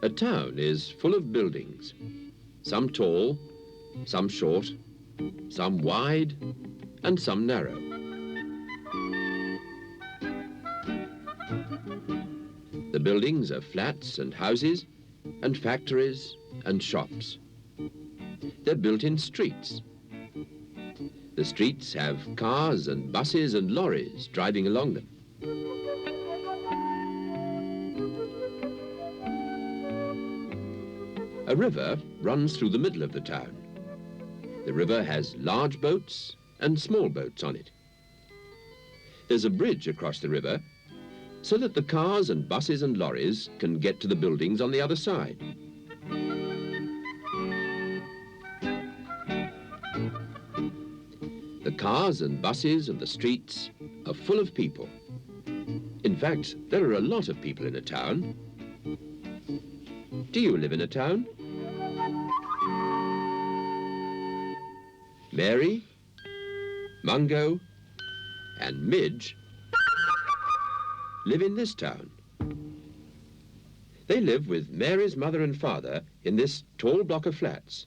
A town is full of buildings, some tall, some short, some wide, and some narrow. The buildings are flats and houses, and factories and shops. They're built in streets. The streets have cars and buses and lorries driving along them. A river runs through the middle of the town. The river has large boats and small boats on it. There's a bridge across the river so that the cars and buses and lorries can get to the buildings on the other side. The cars and buses and the streets are full of people. In fact, there are a lot of people in a town. Do you live in a town? Mary, Mungo, and Midge live in this town. They live with Mary's mother and father in this tall block of flats.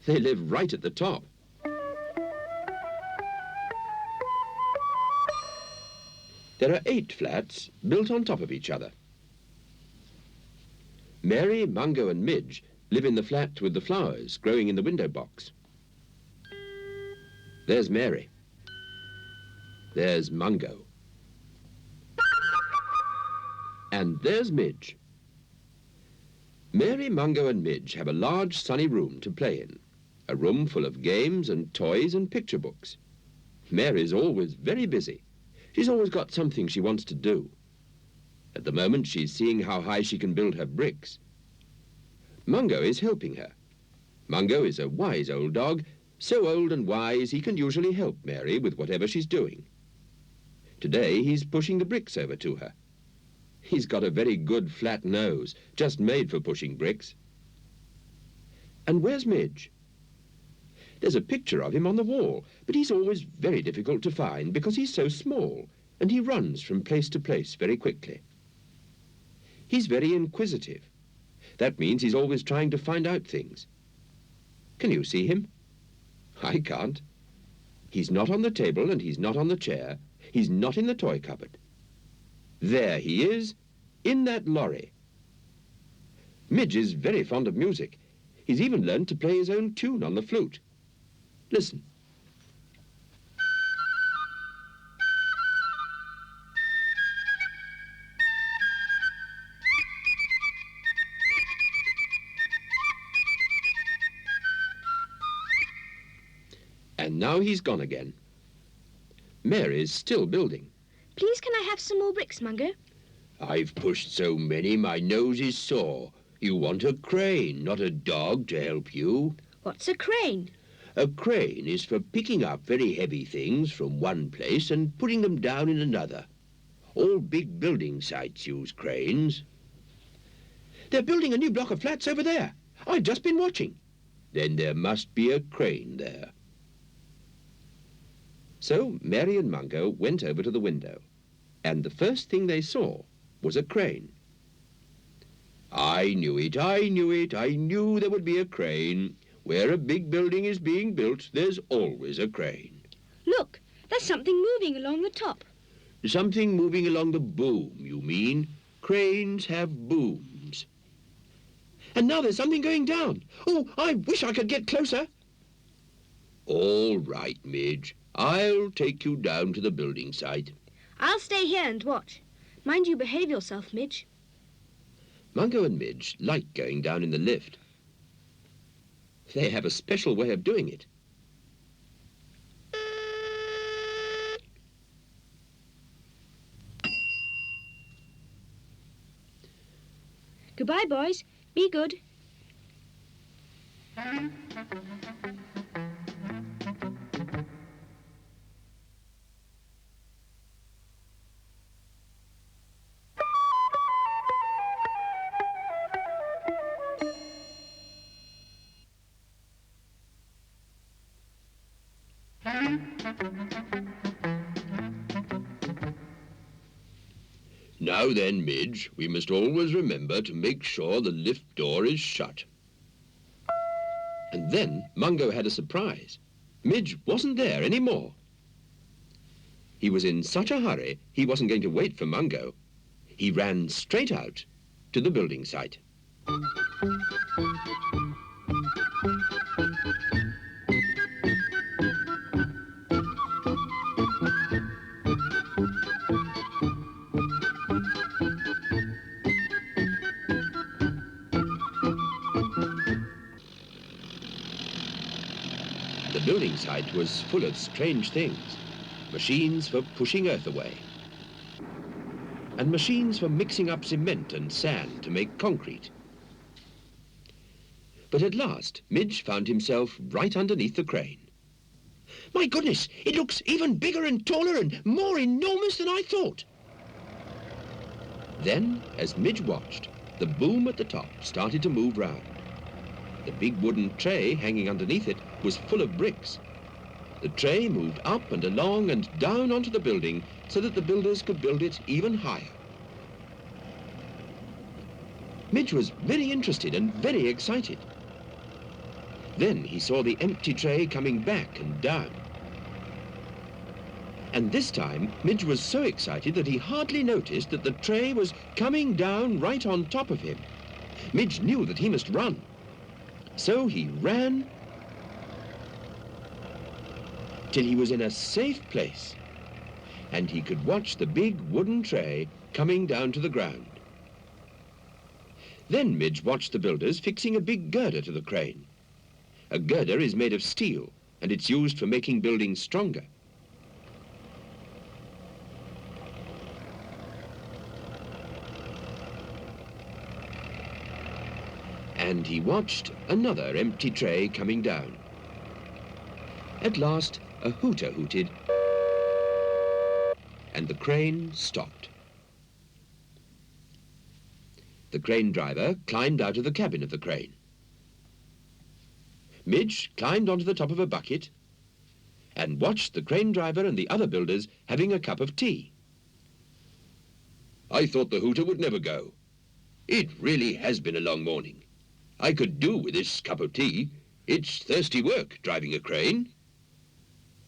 They live right at the top. There are 8 flats built on top of each other. Mary, Mungo and Midge live in the flat with the flowers growing in the window box. There's Mary. There's Mungo. And there's Midge. Mary, Mungo and Midge have a large sunny room to play in, a room full of games and toys and picture books. Mary's always very busy. She's always got something she wants to do. At the moment, she's seeing how high she can build her bricks. Mungo is helping her. Mungo is a wise old dog, so old and wise he can usually help Mary with whatever she's doing. Today, he's pushing the bricks over to her. He's got a very good flat nose, just made for pushing bricks. And where's Midge? There's a picture of him on the wall, but he's always very difficult to find because he's so small, and he runs from place to place very quickly. He's very inquisitive. That means he's always trying to find out things. Can you see him? I can't. He's not on the table and he's not on the chair. He's not in the toy cupboard. There he is, in that lorry. Midge is very fond of music. He's even learned to play his own tune on the flute. Listen. And now he's gone again. Mary's still building. Please, can I have some more bricks, Mungo? I've pushed so many my nose is sore. You want a crane, not a dog to help you. What's a crane? A crane is for picking up very heavy things from one place and putting them down in another. All big building sites use cranes. They're building a new block of flats over there. I've just been watching. Then there must be a crane there. So Mary and Mungo went over to the window, and the first thing they saw was a crane. I knew it, I knew it, I knew there would be a crane. Where a big building is being built, there's always a crane. Look, there's something moving along the top. Something moving along the boom, you mean? Cranes have booms. And now there's something going down. Oh, I wish I could get closer. All right, Midge. I'll take you down to the building site. I'll stay here and watch. Mind you behave yourself, Midge. Mungo and Midge like going down in the lift. They have a special way of doing it. Goodbye, boys. Be good. Now then, Midge, we must always remember to make sure the lift door is shut. And then Mungo had a surprise. Midge wasn't there anymore. He was in such a hurry, he wasn't going to wait for Mungo. He ran straight out to the building site. The building site was full of strange things. Machines for pushing earth away, and machines for mixing up cement and sand to make concrete. But at last, Midge found himself right underneath the crane. My goodness, it looks even bigger and taller and more enormous than I thought. Then, as Midge watched, the boom at the top started to move round. The big wooden tray hanging underneath it was full of bricks. The tray moved up and along and down onto the building so that the builders could build it even higher. Midge was very interested and very excited. Then he saw the empty tray coming back and down. And this time, Midge was so excited that he hardly noticed that the tray was coming down right on top of him. Midge knew that he must run. So he ran till he was in a safe place, and he could watch the big wooden tray coming down to the ground. Then Midge watched the builders fixing a big girder to the crane. A girder is made of steel, and it's used for making buildings stronger. And he watched another empty tray coming down. At last, a hooter hooted, and the crane stopped. The crane driver climbed out of the cabin of the crane. Midge climbed onto the top of a bucket and watched the crane driver and the other builders having a cup of tea. I thought the hooter would never go. It really has been a long morning. I could do with this cup of tea. It's thirsty work, driving a crane.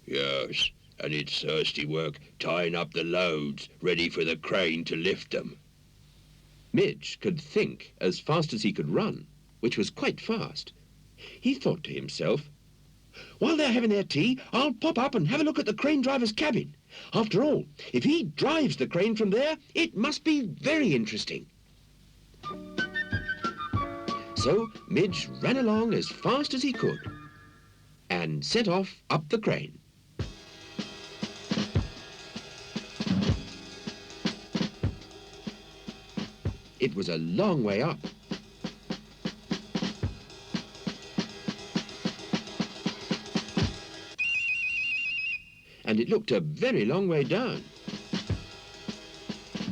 Yes, and it's thirsty work tying up the loads, ready for the crane to lift them. Midge could think as fast as he could run, which was quite fast. He thought to himself, while they're having their tea, I'll pop up and have a look at the crane driver's cabin. After all, if he drives the crane from there, it must be very interesting. So Midge ran along as fast as he could and set off up the crane. It was a long way up. And it looked a very long way down.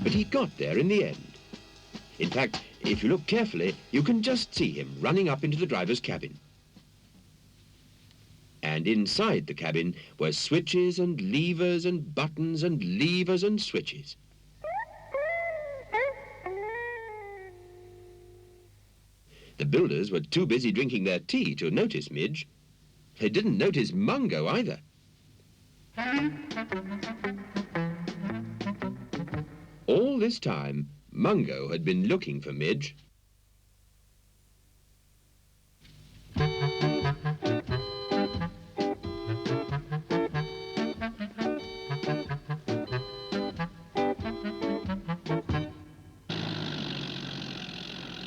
But he got there in the end. In fact, if you look carefully, you can just see him running up into the driver's cabin. And inside the cabin were switches and levers and buttons and levers and switches. The builders were too busy drinking their tea to notice Midge. They didn't notice Mungo either. All this time, Mungo had been looking for Midge.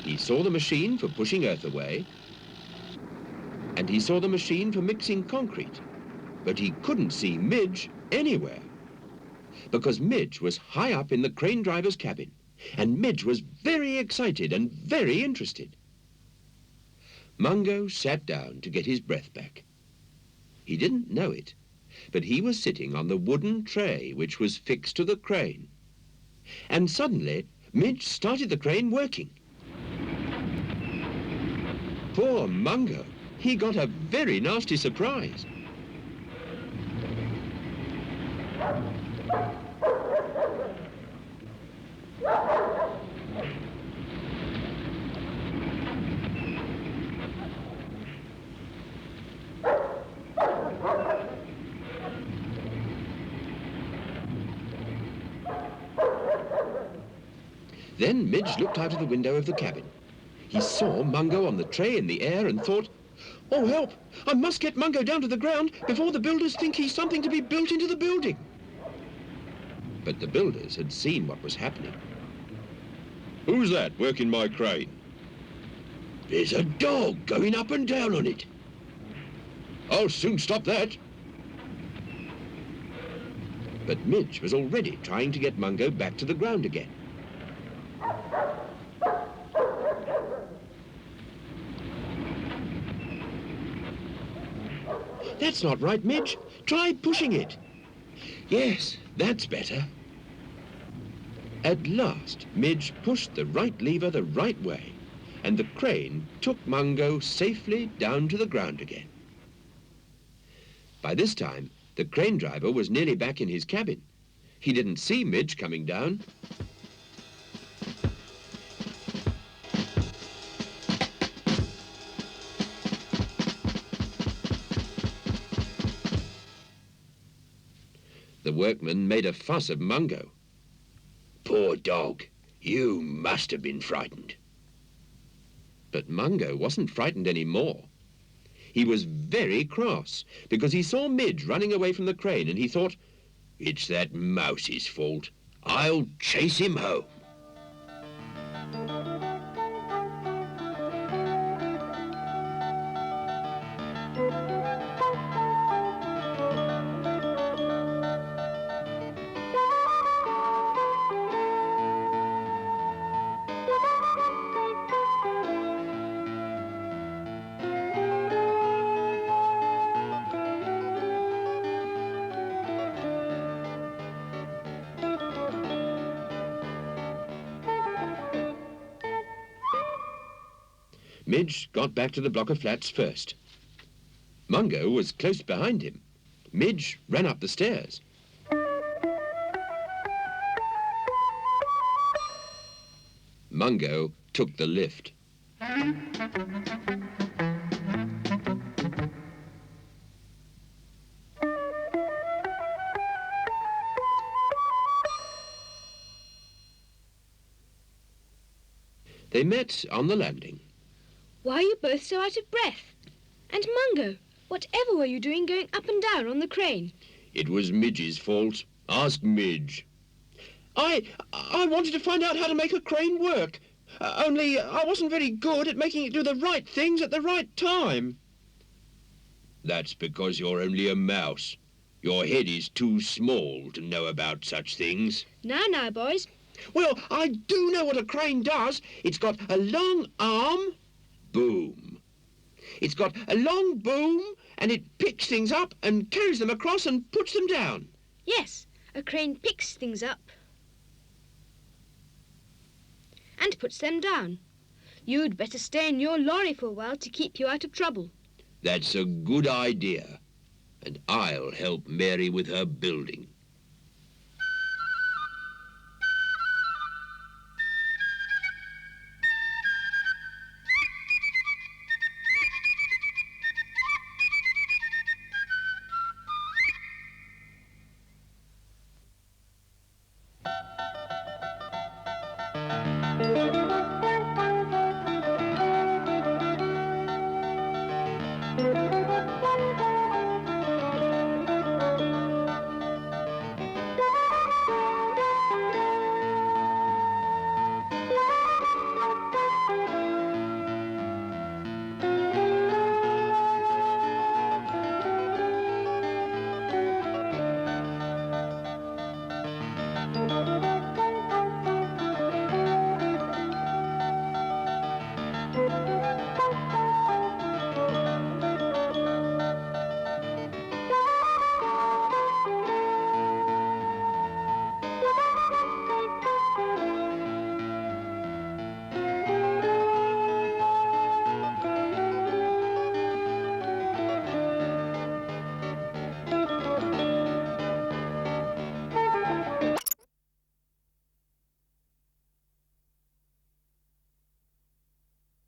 He saw the machine for pushing earth away, and he saw the machine for mixing concrete, but he couldn't see Midge anywhere, because Midge was high up in the crane driver's cabin, and Midge was very excited and very interested. Mungo sat down to get his breath back. He didn't know it, but he was sitting on the wooden tray which was fixed to the crane. And suddenly, Midge started the crane working. Poor Mungo, he got a very nasty surprise. Then Midge looked out of the window of the cabin. He saw Mungo on the tray in the air and thought, "Oh, help! I must get Mungo down to the ground before the builders think he's something to be built into the building." But the builders had seen what was happening. "Who's that working my crane?" "There's a dog going up and down on it." "I'll soon stop that." But Midge was already trying to get Mungo back to the ground again. "That's not right, Midge. Try pushing it." "Yes, that's better." At last, Midge pushed the right lever the right way, and the crane took Mungo safely down to the ground again. By this time, the crane driver was nearly back in his cabin. He didn't see Midge coming down. The workman made a fuss of Mungo. "Poor dog, you must have been frightened." But Mungo wasn't frightened any more. He was very cross because he saw Midge running away from the crane and he thought, "It's that mouse's fault. I'll chase him home." Midge got back to the block of flats first. Mungo was close behind him. Midge ran up the stairs. Mungo took the lift. They met on the landing. Why are you both so out of breath? And Mungo, whatever were you doing going up and down on the crane? It was Midge's fault. Ask Midge. I wanted to find out how to make a crane work. Only I wasn't very good at making it do the right things at the right time. That's because you're only a mouse. Your head is too small to know about such things. Now, boys. Well, I do know what a crane does. It's got a long arm. Boom. It's got a long boom, and it picks things up and carries them across and puts them down. Yes, a crane picks things up and puts them down. You'd better stay in your lorry for a while to keep you out of trouble. That's a good idea, and I'll help Mary with her building.